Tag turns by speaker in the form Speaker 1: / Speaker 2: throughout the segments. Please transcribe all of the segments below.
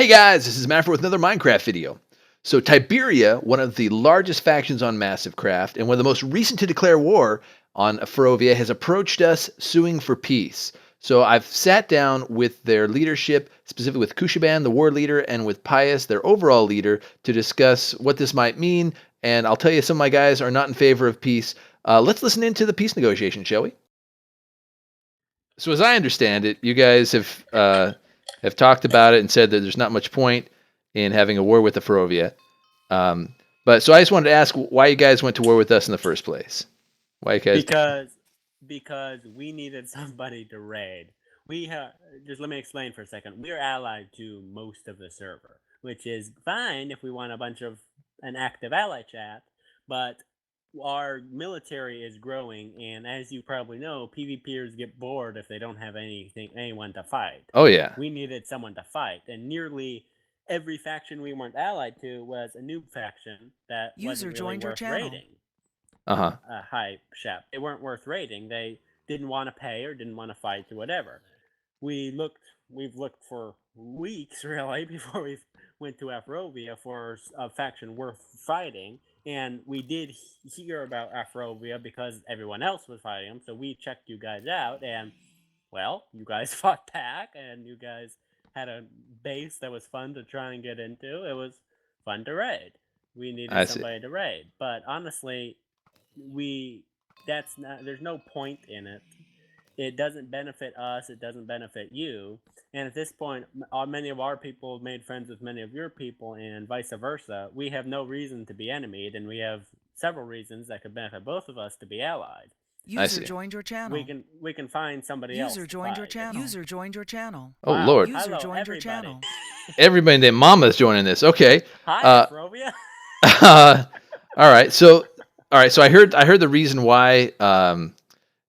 Speaker 1: Hey guys, this is Maffer with another Minecraft video. So Tyberia, one of the largest factions on MassiveCraft and one of the most recent to declare war on Afrovia, has approached us suing for peace. So I've sat down with their leadership, specifically with Kushaban, the war leader, and with Pius, their overall leader, to discuss what this might mean. And I'll tell you, some of my guys are not in favor of peace. Let's listen into the peace negotiation, shall we? So as I understand it, you guys have talked about it and said that there's not much point in having a war with Afrovia. But so I just wanted to ask why you guys went to war with us in the first place. Why you guys?
Speaker 2: Because we needed somebody to raid. We have just let me explain for a second. We're allied to most of the server, which is fine if we want a bunch of an active ally chat, but our military is growing, and as you probably know, PvPers get bored if they don't have anyone to fight.
Speaker 1: Oh yeah,
Speaker 2: We needed someone to fight, and nearly every faction we weren't allied to was a noob faction that
Speaker 3: User
Speaker 2: wasn't really
Speaker 3: joined your
Speaker 2: worth
Speaker 3: channel.
Speaker 2: raiding.
Speaker 1: uh-huh.
Speaker 2: Hi, Shep. They weren't worth raiding. They didn't want to pay or didn't want to fight or whatever. We've looked for weeks really before we went to Afrovia for a faction worth fighting, and we did hear about Afrovia because everyone else was fighting them. So we checked you guys out, and well, you guys fought back, and you guys had a base that was fun to try and get into. It was fun to raid. We
Speaker 1: I
Speaker 2: needed
Speaker 1: see.
Speaker 2: somebody to raid, but honestly, we that's not there's no point in it. It doesn't benefit us, it doesn't benefit you, and at this point many of our people have made friends with many of your people and vice versa. We have no reason to be enemied, and we have several reasons that could benefit both of us to be allied.
Speaker 1: I
Speaker 3: User
Speaker 1: see.
Speaker 3: joined your channel.
Speaker 2: We can find somebody else
Speaker 3: User
Speaker 2: to
Speaker 3: joined your
Speaker 2: fight.
Speaker 3: channel. User joined your channel.
Speaker 1: Oh
Speaker 2: Wow,
Speaker 1: Lord,
Speaker 3: User
Speaker 2: hello
Speaker 3: joined your
Speaker 2: everybody.
Speaker 3: channel.
Speaker 1: everybody named Mama's joining this. Okay.
Speaker 2: Hi, Afrovia.
Speaker 1: All right. So I heard the reason why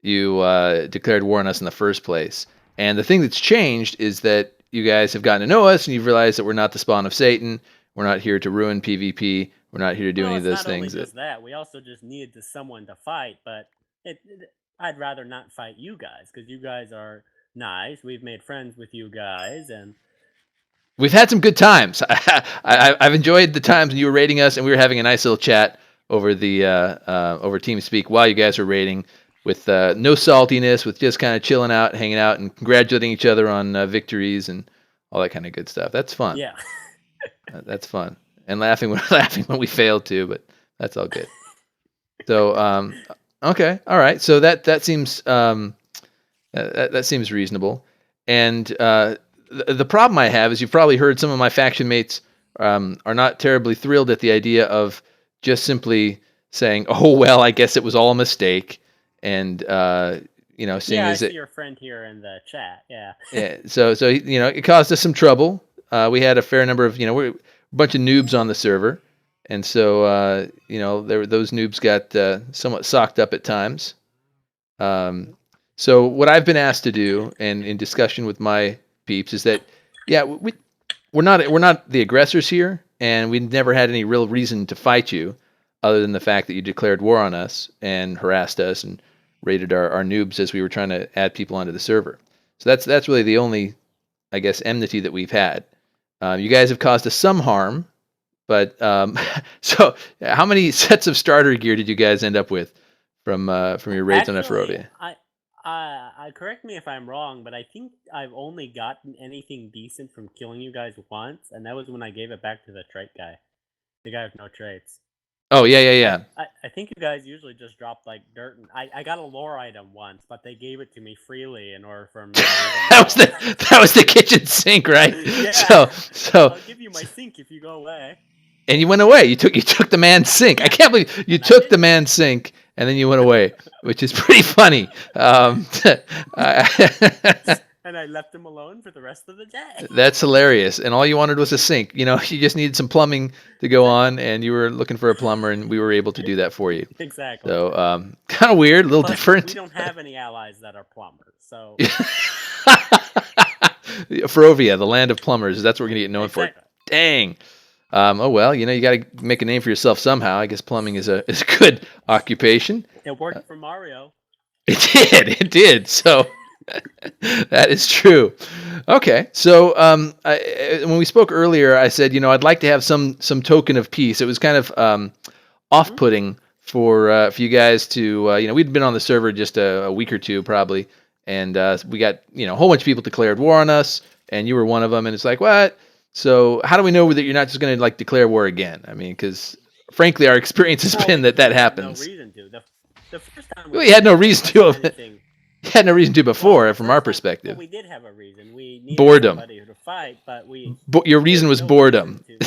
Speaker 1: you declared war on us in the first place. And the thing that's changed is that you guys have gotten to know us and you've realized that we're not the spawn of Satan. We're not here to ruin PvP. We're not here to do
Speaker 2: Well,
Speaker 1: any of
Speaker 2: it's
Speaker 1: those
Speaker 2: not only
Speaker 1: things.
Speaker 2: just that. We also just needed someone to fight, but I'd rather not fight you guys because you guys are nice. We've made friends with you guys, and
Speaker 1: We've had some good times. I've enjoyed the times when you were raiding us and we were having a nice little chat over the over TeamSpeak while you guys were raiding with no saltiness, with just kind of chilling out, hanging out, and congratulating each other on victories and all that kind of good stuff. That's fun.
Speaker 2: yeah.
Speaker 1: That's fun. And laughing when laughing when we failed too, but that's all good. So okay, all right. So that seems that seems reasonable. And the problem I have is you've probably heard some of my faction mates are not terribly thrilled at the idea of just simply saying, "Oh well, I guess it was all a mistake," and seeing
Speaker 2: Yeah, I
Speaker 1: as
Speaker 2: see
Speaker 1: it,
Speaker 2: your friend here in the chat. Yeah.
Speaker 1: yeah, so it caused us some trouble. We had a fair number of we're a bunch of noobs on the server, and so those noobs got somewhat socked up at times. So what I've been asked to do, and in discussion with my peeps, is that yeah, we're not the aggressors here, and we never had any real reason to fight you, other than the fact that you declared war on us and harassed us and raided our noobs as we were trying to add people onto the server. So that's really the only, I guess, enmity that we've had. You guys have caused us some harm, but so how many sets of starter gear did you guys end up with from your raids on
Speaker 2: Actually,
Speaker 1: Afrovia?
Speaker 2: I correct me if I'm wrong, but I think I've only gotten anything decent from killing you guys once, and that was when I gave it back to the trait guy, the guy with no traits.
Speaker 1: Oh yeah.
Speaker 2: I think you guys usually just drop like dirt, and I got a lore item once, but they gave it to me freely in order for me to leave them
Speaker 1: that was
Speaker 2: alone.
Speaker 1: that was the kitchen sink, right?
Speaker 2: Yeah,
Speaker 1: So
Speaker 2: I'll give you my sink if you go away.
Speaker 1: and you went away. You took the man's sink. I
Speaker 2: Yeah,
Speaker 1: can't believe you
Speaker 2: I
Speaker 1: took
Speaker 2: did.
Speaker 1: the man's sink and then you went away, which is pretty funny.
Speaker 2: And I left him alone for the rest of the day.
Speaker 1: That's hilarious. And all you wanted was a sink. You just needed some plumbing to go on, and you were looking for a plumber, and we were able to do that for you.
Speaker 2: Exactly.
Speaker 1: So kind of weird, a little
Speaker 2: Plus,
Speaker 1: different.
Speaker 2: we don't have any allies that are plumbers, so
Speaker 1: Afrovia, the land of plumbers. That's what we're gonna get known for.
Speaker 2: exactly.
Speaker 1: Dang. Oh well, you got to make a name for yourself somehow. I guess plumbing is a good occupation.
Speaker 2: It worked for Mario.
Speaker 1: It did. So That is true. Okay, so when we spoke earlier, I said, I'd like to have some token of peace. It was kind of
Speaker 2: Hmm.
Speaker 1: off-putting for you guys to, we'd been on the server just a week or two probably, and we got a whole bunch of people declared war on us, and you were one of them, and it's like, what? So how do we know that you're not just going to like declare war again? I mean, because frankly, our experience has
Speaker 2: Well,
Speaker 1: been
Speaker 2: because
Speaker 1: that
Speaker 2: we had no
Speaker 1: happens.
Speaker 2: reason to. The first time we
Speaker 1: Well, you had
Speaker 2: did
Speaker 1: no
Speaker 2: it, it
Speaker 1: reason to
Speaker 2: wasn't
Speaker 1: have,
Speaker 2: anything.
Speaker 1: you had no reason to
Speaker 2: Well,
Speaker 1: before,
Speaker 2: the
Speaker 1: from our
Speaker 2: first time, well,
Speaker 1: perspective.
Speaker 2: we did have a reason. We needed
Speaker 1: Boredom.
Speaker 2: somebody to fight, but
Speaker 1: Your
Speaker 2: there
Speaker 1: reason
Speaker 2: was
Speaker 1: was
Speaker 2: no reason
Speaker 1: boredom.
Speaker 2: to.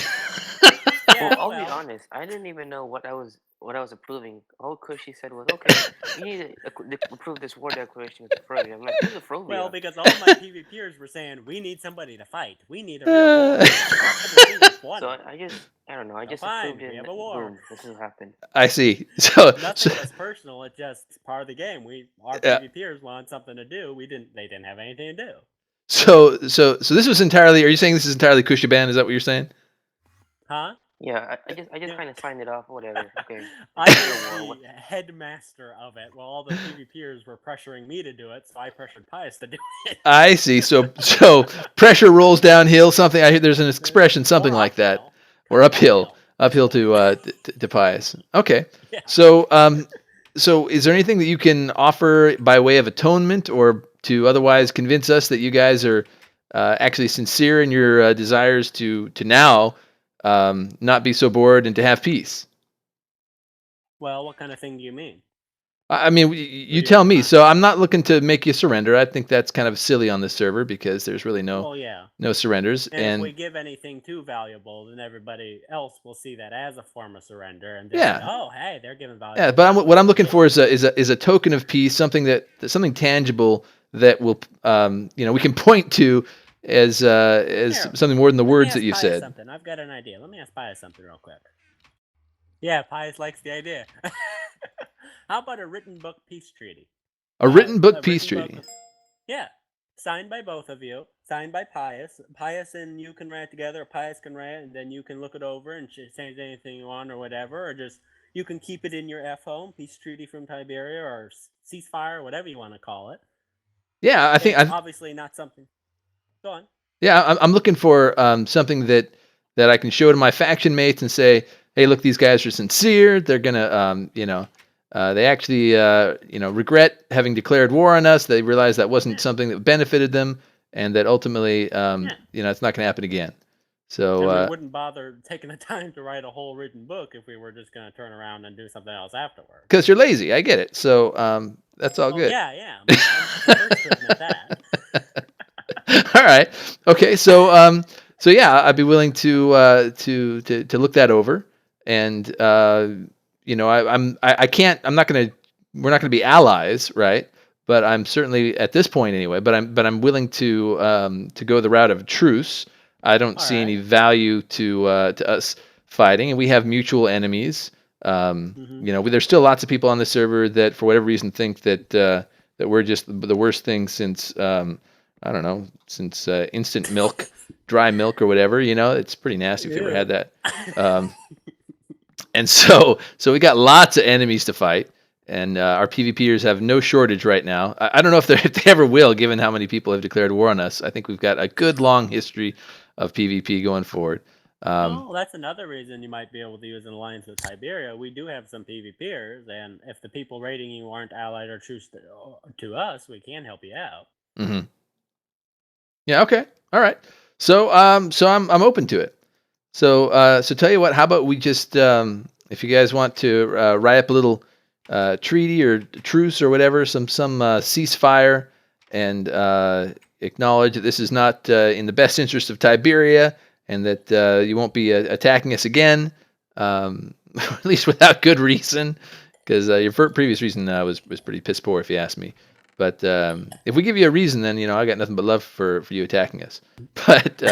Speaker 3: Well,
Speaker 2: Yeah,
Speaker 3: I'll be
Speaker 2: well,
Speaker 3: honest. I didn't even know what I was approving. All Cushy said was, "Okay, you need to approve this war declaration with Afrovia." I'm like, "Who's
Speaker 2: well,
Speaker 3: Afrovia?"
Speaker 2: because all my PvPers were saying we need somebody to fight. We need a real
Speaker 3: Yeah.
Speaker 2: war. Every single one
Speaker 3: So
Speaker 2: of them.
Speaker 3: I don't know. I
Speaker 2: So
Speaker 3: just approved
Speaker 2: fine,
Speaker 3: it,
Speaker 2: we have
Speaker 3: and
Speaker 2: a war.
Speaker 3: boom, this has happened.
Speaker 1: I see. So
Speaker 2: Nothing was personal. It's just part of the game. Our
Speaker 1: yeah.
Speaker 2: PvPers wanted something to do. We didn't. They didn't have anything to do.
Speaker 1: So this was entirely. Are you saying this is entirely Kushiban? Is that what you're saying?
Speaker 2: Huh?
Speaker 3: Yeah, I just
Speaker 2: Yeah.
Speaker 3: kind of signed it off. Whatever. Okay,
Speaker 2: I
Speaker 3: declare
Speaker 2: was
Speaker 3: war. What?
Speaker 2: the headmaster of it, while all the PvPers were pressuring me to do it, so I pressured Pius to do it.
Speaker 1: I see. So pressure rolls downhill. Something. I hear there's an expression, something
Speaker 2: Or
Speaker 1: like that,
Speaker 2: uphill.
Speaker 1: or uphill,
Speaker 2: Uphill.
Speaker 1: uphill to Pius. Okay.
Speaker 2: Yeah.
Speaker 1: So is there anything that you can offer by way of atonement, or to otherwise convince us that you guys are actually sincere in your desires to now not be so bored and to have peace?
Speaker 2: Well, what kind of thing do you mean?
Speaker 1: I mean,
Speaker 2: What
Speaker 1: you
Speaker 2: do you have
Speaker 1: tell
Speaker 2: in
Speaker 1: me.
Speaker 2: mind?
Speaker 1: So I'm not looking to make you surrender. I think that's kind of silly on this server because there's really
Speaker 2: Well, yeah.
Speaker 1: no surrenders.
Speaker 2: And if we
Speaker 1: And
Speaker 2: give anything too valuable, then everybody else will see that as a form of surrender, and they'll say,
Speaker 1: yeah,
Speaker 2: "Oh, hey, they're giving
Speaker 1: yeah.
Speaker 2: valuable
Speaker 1: But
Speaker 2: stuff.
Speaker 1: what
Speaker 2: Let's
Speaker 1: I'm
Speaker 2: give
Speaker 1: looking
Speaker 2: it to
Speaker 1: for
Speaker 2: them."
Speaker 1: is a token of peace, something something tangible that will we can point to as
Speaker 2: Here,
Speaker 1: something more than the
Speaker 2: let me
Speaker 1: words that
Speaker 2: ask
Speaker 1: you've
Speaker 2: Pius
Speaker 1: said.
Speaker 2: something. I've got an idea. Let me ask Pius something real quick. Yeah, Pius likes the idea. How about a written book peace treaty?
Speaker 1: A written book
Speaker 2: A
Speaker 1: peace
Speaker 2: written book.
Speaker 1: treaty.
Speaker 2: Yeah, signed by both of you. Signed by Pius. Pius and you can write it together. Or Pius can write it, and then you can look it over and change anything you want or whatever, or just you can keep it in your F home peace treaty from Tyberia or ceasefire, whatever you want to call it.
Speaker 1: Yeah, I think
Speaker 2: It's
Speaker 1: I
Speaker 2: obviously not something. Go on.
Speaker 1: Yeah, I'm looking for something that I can show to my faction mates and say, hey, look, these guys are sincere. They're gonna, they actually, regret having declared war on us. They realize that wasn't
Speaker 2: Yeah,
Speaker 1: something that benefited them, and that ultimately,
Speaker 2: yeah.
Speaker 1: it's not gonna happen again. So,
Speaker 2: And we wouldn't bother taking the time to write a whole written book if we were just going to turn around and do something else afterwards.
Speaker 1: because you're lazy, I get it. So, that's all
Speaker 2: Well,
Speaker 1: good.
Speaker 2: yeah, yeah. I'm the first to admit that.
Speaker 1: All right. Okay. So yeah, I'd be willing to look that over, and I can't. I'm not gonna. We're not gonna be allies, right? But I'm certainly at this point anyway. But I'm willing to go the route of truce. I don't
Speaker 2: All
Speaker 1: see any
Speaker 2: right.
Speaker 1: value to us fighting, and we have mutual enemies.
Speaker 2: Mm-hmm.
Speaker 1: There's still lots of people on the server that, for whatever reason, think that we're just the worst thing since I don't know, since instant milk, dry milk or whatever. It's pretty nasty if you ever had
Speaker 2: Ew.
Speaker 1: that. Um, and so we got lots of enemies to fight, and our PvPers have no shortage right now. I don't know if they ever will, given how many people have declared war on us. I think we've got a good long history of PvP going forward.
Speaker 2: Well, that's another reason you might be able to use an alliance with Tyberia. We do have some PvPers, and if the people raiding you aren't allied or true to us, we can help you out.
Speaker 1: hmm Yeah. Okay. All right. So I'm open to it. So tell you what. How about we just if you guys want to write up a little treaty or truce or whatever, some ceasefire, and acknowledge that this is not in the best interest of Tyberia, and that you won't be attacking us again, at least without good reason, because your previous reason was pretty piss poor, if you ask me. But if we give you a reason, then I got nothing but love for you attacking us. But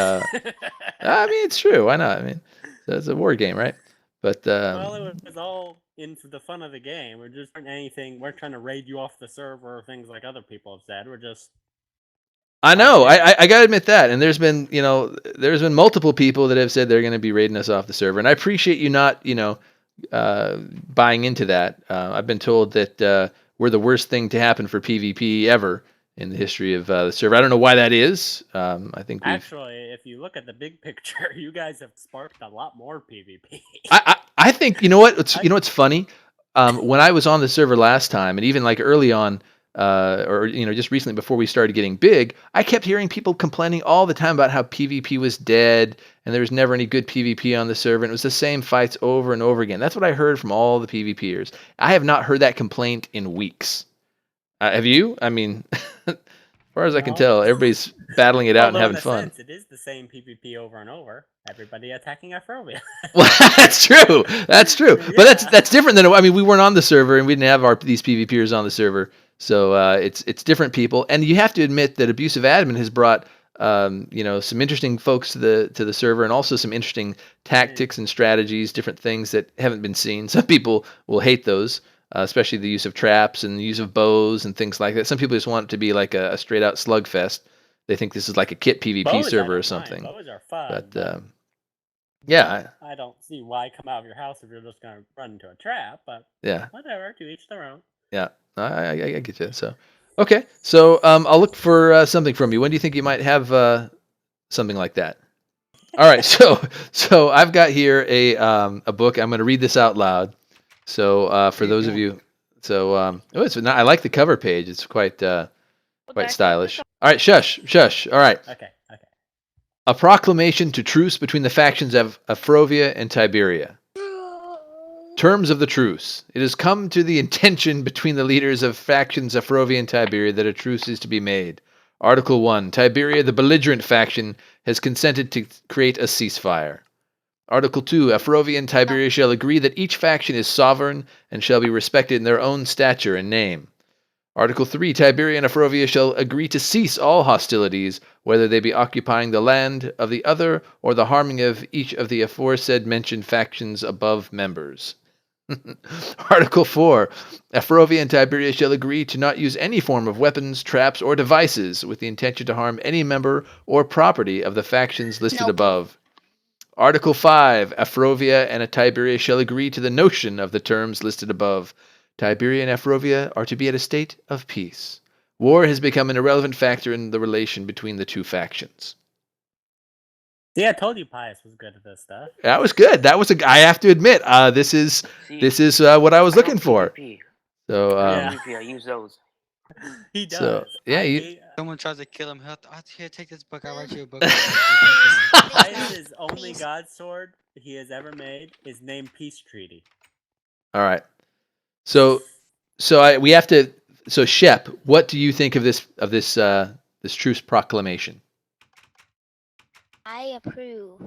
Speaker 1: I mean, it's true. Why not? I mean, it's a war game, right? But
Speaker 2: Well, it was all in for the fun of the game. We're just aren't anything. We're trying to raid you off the server or things like other people have said. We're just
Speaker 1: I
Speaker 2: playing
Speaker 1: know.
Speaker 2: games.
Speaker 1: I gotta admit that. And there's been multiple people that have said they're going to be raiding us off the server, and I appreciate you not buying into that. I've been told that we're the worst thing to happen for PvP ever, in the history of the server. I don't know why that is. I think we've.
Speaker 2: Actually, if you look at the big picture, you guys have sparked a lot more PvP.
Speaker 1: I think you know what what's funny. When I was on the server last time, and even like early on, or just recently before we started getting big, I kept hearing people complaining all the time about how PvP was dead and there was never any good PvP on the server, and it was the same fights over and over again. That's what I heard from all the PvPers. I have not heard that complaint in weeks. Have you? I mean, as far as I can
Speaker 2: No.
Speaker 1: tell, everybody's battling it out and
Speaker 2: Although
Speaker 1: having
Speaker 2: in a
Speaker 1: fun.
Speaker 2: sense, it is the same PvP over and over. Everybody attacking Afrovia.
Speaker 1: Well, that's true. That's true.
Speaker 2: Yeah.
Speaker 1: But that's different than we weren't on the server and we didn't have these PvPers on the server. So it's different people, and you have to admit that Abusive Admin has brought some interesting folks to the server, and also some interesting tactics and strategies, different things that haven't been seen. Some people will hate those, especially the use of traps and the use of bows and things like that. Some people just want it to be like a straight out slugfest. They think this is like a kit PvP
Speaker 2: Bows,
Speaker 1: server
Speaker 2: I
Speaker 1: or
Speaker 2: don't mind.
Speaker 1: something.
Speaker 2: Bows are fun.
Speaker 1: But yeah,
Speaker 2: I don't see why come out of your house if you're just going to run into a trap. But
Speaker 1: yeah,
Speaker 2: whatever, to each their own.
Speaker 1: yeah. I get you. So okay, so I'll look for something from you. When do you think you might have something like that? All right, so I've got here a book. I'm going to read this out loud. So for those of you, so I like the cover page. It's quite stylish. All right, shush. All right.
Speaker 2: Okay.
Speaker 1: A proclamation to truce between the factions of Afrovia and Tyberia. Terms of the truce. It has come to the intention between the leaders of factions Afrovia and Tyberia that a truce is to be made. Article 1. Tyberia, the belligerent faction, has consented to create a ceasefire. Article 2. Afrovia and Tyberia shall agree that each faction is sovereign and shall be respected in their own stature and name. Article 3. Tyberia and Afrovia shall agree to cease all hostilities, whether they be occupying the land of the other or the harming of each of the aforesaid mentioned factions above members. Article 4. Afrovia and Tyberia shall agree to not use any form of weapons, traps, or devices with the intention to harm any member or property of the factions listed above. Article 5. Afrovia and Tyberia shall agree to the notion of the terms listed above. Tyberia and Afrovia are to be at a state of peace. War has become an irrelevant factor in the relation between the two factions.
Speaker 2: See, I told you Pius was good at this stuff.
Speaker 1: That was good. I have to admit, this is what I was looking for.
Speaker 3: PvP.
Speaker 1: So
Speaker 3: PvP, I use those.
Speaker 2: He does.
Speaker 1: So, yeah,
Speaker 4: Someone tries to kill him. Here, take this book. I'll write you a book.
Speaker 2: Pius's only god sword he has ever made is named Peace Treaty.
Speaker 1: all right. So we have to. So Shep, what do you think of this truce proclamation?
Speaker 5: I approve.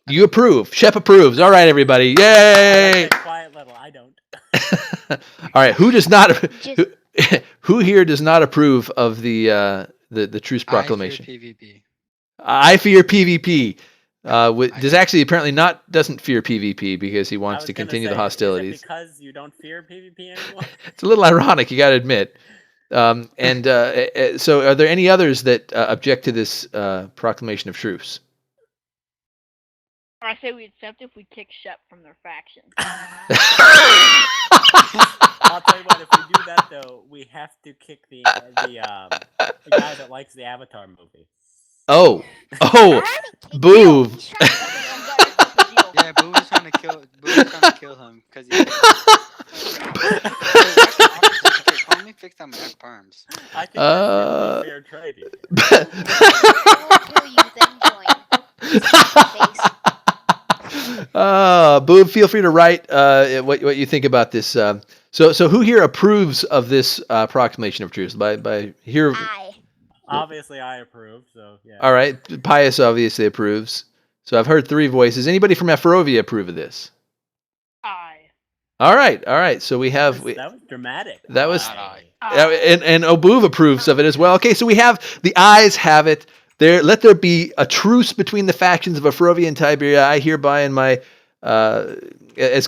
Speaker 1: You approve. Shep approves. All right, everybody. Yay!
Speaker 2: Quiet little. I don't.
Speaker 1: All right. Who does not? Who here does not approve of the truce proclamation?
Speaker 4: I fear PvP.
Speaker 1: I fear PvP. Does actually apparently doesn't fear PvP because he wants to continue the hostilities.
Speaker 2: Is it because you don't fear PvP anymore?
Speaker 1: It's a little ironic, you got to admit. So, are there any others that object to this proclamation of truce?
Speaker 6: I say we accept if we kick Shep from their faction.
Speaker 2: I'll tell you what. If we do that, though, we have to kick the guy that likes the Avatar movie.
Speaker 1: Oh, Boov.
Speaker 4: Yeah, Boov was trying to kill him because he. Call me fix on my perms.
Speaker 2: I think that's fair trading.
Speaker 1: Boov, feel free to write what you think about this. So who here approves of this proclamation of truce? By here.
Speaker 2: Obviously, I approve. So yeah.
Speaker 1: All right, Pius obviously approves. So I've heard 3 voices. Anybody from Afrovia approve of this?
Speaker 6: Aye.
Speaker 1: All right. So we have.
Speaker 2: That was dramatic.
Speaker 1: That was.
Speaker 6: Aye.
Speaker 1: And Obuv approves of it as well. Okay, so we have the ayes have it. Let there be a truce between the factions of Afrovia and Tyberia. I hereby, in my as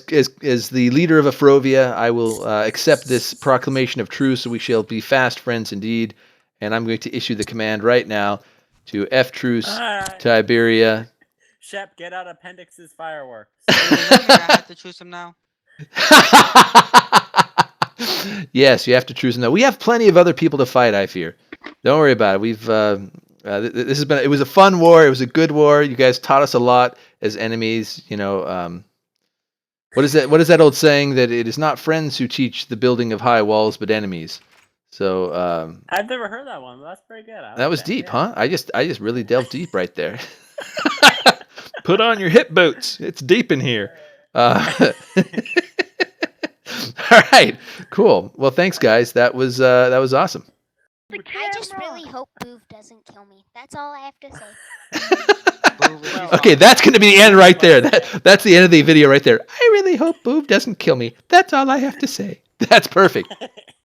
Speaker 1: the leader of Afrovia, I will accept this proclamation of truce. So we shall be fast friends indeed. And I'm going to issue the command right now to F truce Tyberia.
Speaker 2: Shep, get out Appendix's fireworks.
Speaker 4: I have to choose him now.
Speaker 1: Yes, you have to choose him now. We have plenty of other people to fight, I fear. Don't worry about it. We've this has been. It was a fun war. It was a good war. You guys taught us a lot as enemies. You know, what is that? What is that old saying that it is not friends who teach the building of high walls, but enemies. So
Speaker 2: I've never heard that one, but that's pretty good. I
Speaker 1: that
Speaker 2: like
Speaker 1: was deep,
Speaker 2: yeah.
Speaker 1: huh? I just really delved deep right there. Put on your hip boots. It's deep in here. All right, cool. Well, thanks, guys. That was awesome.
Speaker 6: The
Speaker 5: I just
Speaker 6: camera.
Speaker 5: really hope Boov doesn't kill me. That's all I have to say.
Speaker 4: Boov, if you
Speaker 2: Well,
Speaker 4: fall
Speaker 1: Okay, that's
Speaker 4: down-
Speaker 1: going to be the end right there. That's the end of the video right there. I really hope Boov doesn't kill me. That's all I have to say. That's perfect.